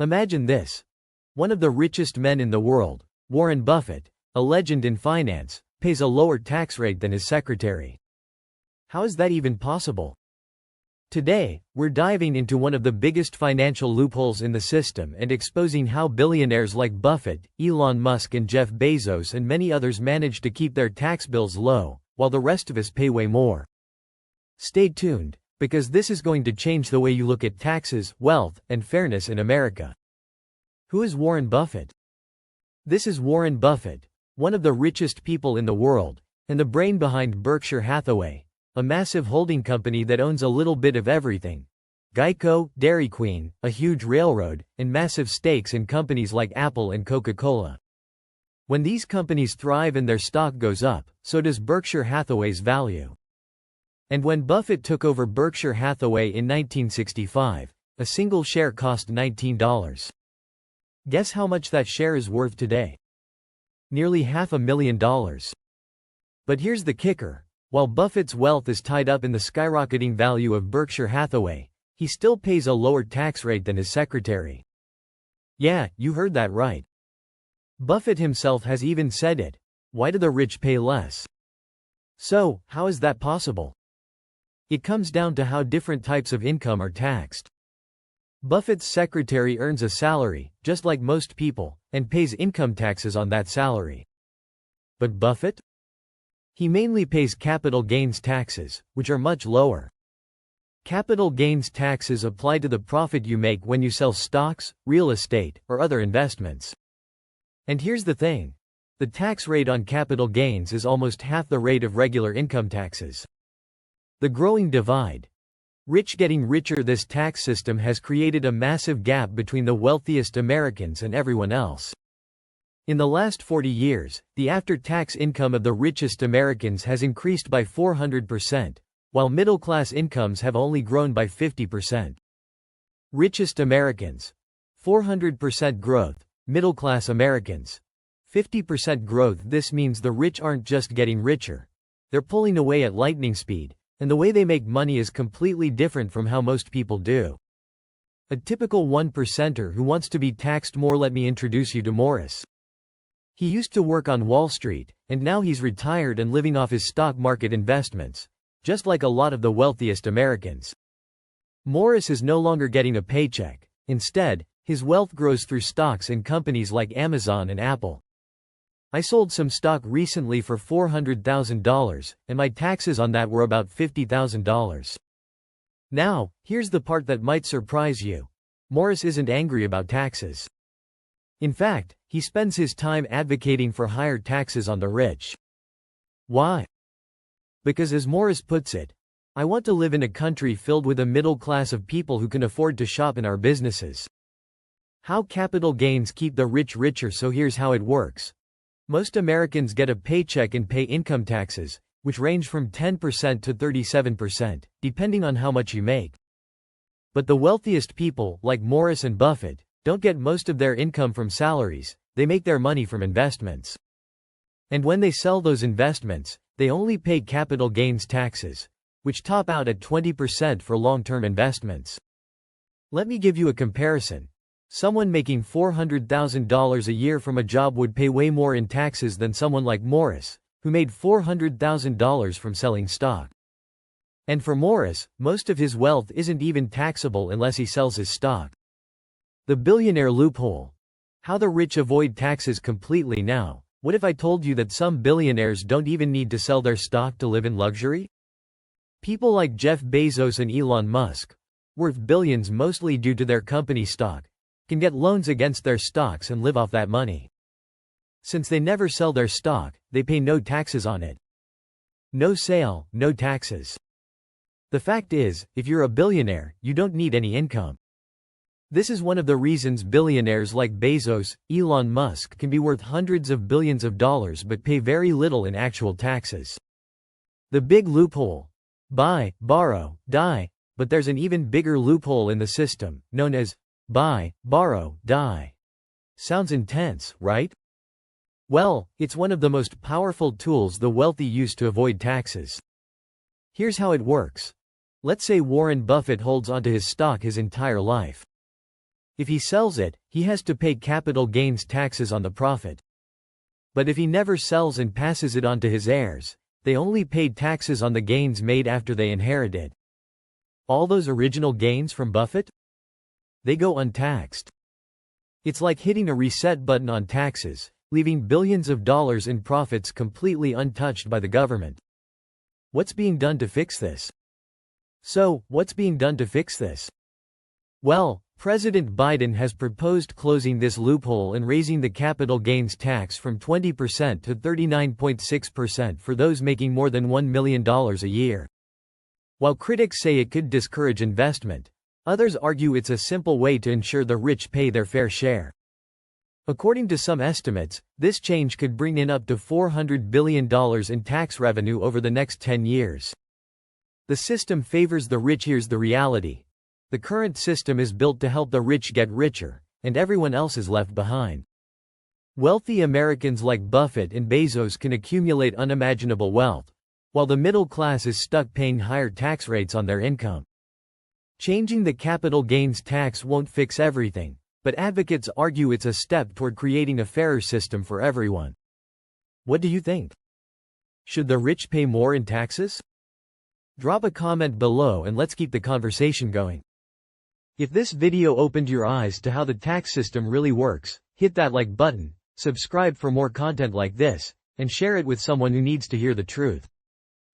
Imagine this. One of the richest men in the world, Warren Buffett, a legend in finance, pays a lower tax rate than his secretary. How is that even possible? Today, we're diving into one of the biggest financial loopholes in the system and exposing how billionaires like Buffett, Elon Musk and Jeff Bezos and many others manage to keep their tax bills low, while the rest of us pay way more. Stay tuned, because this is going to change the way you look at taxes, wealth, and fairness in America. Who is Warren Buffett? This is Warren Buffett, one of the richest people in the world, and the brain behind Berkshire Hathaway, a massive holding company that owns a little bit of everything. Geico, Dairy Queen, a huge railroad, and massive stakes in companies like Apple and Coca-Cola. When these companies thrive and their stock goes up, so does Berkshire Hathaway's value. And when Buffett took over Berkshire Hathaway in 1965, a single share cost $19. Guess how much that share is worth today? Nearly $500,000. But here's the kicker. While Buffett's wealth is tied up in the skyrocketing value of Berkshire Hathaway, he still pays a lower tax rate than his secretary. Yeah, you heard that right. Buffett himself has even said it. Why do the rich pay less? So, how is that possible? It comes down to how different types of income are taxed. Buffett's secretary earns a salary, just like most people, and pays income taxes on that salary. But Buffett? He mainly pays capital gains taxes, which are much lower. Capital gains taxes apply to the profit you make when you sell stocks, real estate, or other investments. And here's the thing. The tax rate on capital gains is almost half the rate of regular income taxes. The growing divide. Rich getting richer. This tax system has created a massive gap between the wealthiest Americans and everyone else. In the last 40 years, the after-tax income of the richest Americans has increased by 400%, while middle-class incomes have only grown by 50%. Richest Americans. 400% growth. Middle-class Americans. 50% growth. This means the rich aren't just getting richer. They're pulling away at lightning speed. And the way they make money is completely different from how most people do. A typical 1%er who wants to be taxed more. Let me introduce you to Morris. He used to work on Wall Street, and now he's retired and living off his stock market investments, just like a lot of the wealthiest Americans. Morris is no longer getting a paycheck. Instead, his wealth grows through stocks in companies like Amazon and Apple. I sold some stock recently for $400,000, and my taxes on that were about $50,000. Now, here's the part that might surprise you. Morris isn't angry about taxes. In fact, he spends his time advocating for higher taxes on the rich. Why? Because as Morris puts it, I want to live in a country filled with a middle class of people who can afford to shop in our businesses. How capital gains keep the rich richer. So here's how it works. Most Americans get a paycheck and pay income taxes, which range from 10% to 37%, depending on how much you make. But the wealthiest people, like Morris and Buffett, don't get most of their income from salaries. They make their money from investments. And when they sell those investments, they only pay capital gains taxes, which top out at 20% for long-term investments. Let me give you a comparison. Someone making $400,000 a year from a job would pay way more in taxes than someone like Morris, who made $400,000 from selling stock. And for Morris, most of his wealth isn't even taxable unless he sells his stock. The billionaire loophole. How the rich avoid taxes completely. Now, what if I told you that some billionaires don't even need to sell their stock to live in luxury? People like Jeff Bezos and Elon Musk, worth billions mostly due to their company stock, can get loans against their stocks and live off that money. Since they never sell their stock, they pay no taxes on it. No sale, no taxes. The fact is, if you're a billionaire, you don't need any income. This is one of the reasons billionaires like Bezos, Elon Musk can be worth hundreds of billions of dollars but pay very little in actual taxes. The big loophole. Buy, borrow, die. But there's an even bigger loophole in the system, known as buy, borrow, die. Sounds intense, right? Well, it's one of the most powerful tools the wealthy use to avoid taxes. Here's how it works. Let's say Warren Buffett holds onto his stock his entire life. If he sells it, he has to pay capital gains taxes on the profit. But if he never sells and passes it on to his heirs, they only paid taxes on the gains made after they inherited. All those original gains from Buffett? They go untaxed. It's like hitting a reset button on taxes, leaving billions of dollars in profits completely untouched by the government. What's being done to fix this? So, what's being done to fix this? Well, President Biden has proposed closing this loophole and raising the capital gains tax from 20% to 39.6% for those making more than $1 million a year. While critics say it could discourage investment, others argue it's a simple way to ensure the rich pay their fair share. According to some estimates, this change could bring in up to $400 billion in tax revenue over the next 10 years. The system favors the rich. Here's the reality. The current system is built to help the rich get richer, and everyone else is left behind. Wealthy Americans like Buffett and Bezos can accumulate unimaginable wealth, while the middle class is stuck paying higher tax rates on their income. Changing the capital gains tax won't fix everything, but advocates argue it's a step toward creating a fairer system for everyone. What do you think? Should the rich pay more in taxes? Drop a comment below and let's keep the conversation going. If this video opened your eyes to how the tax system really works, hit that like button, subscribe for more content like this, and share it with someone who needs to hear the truth.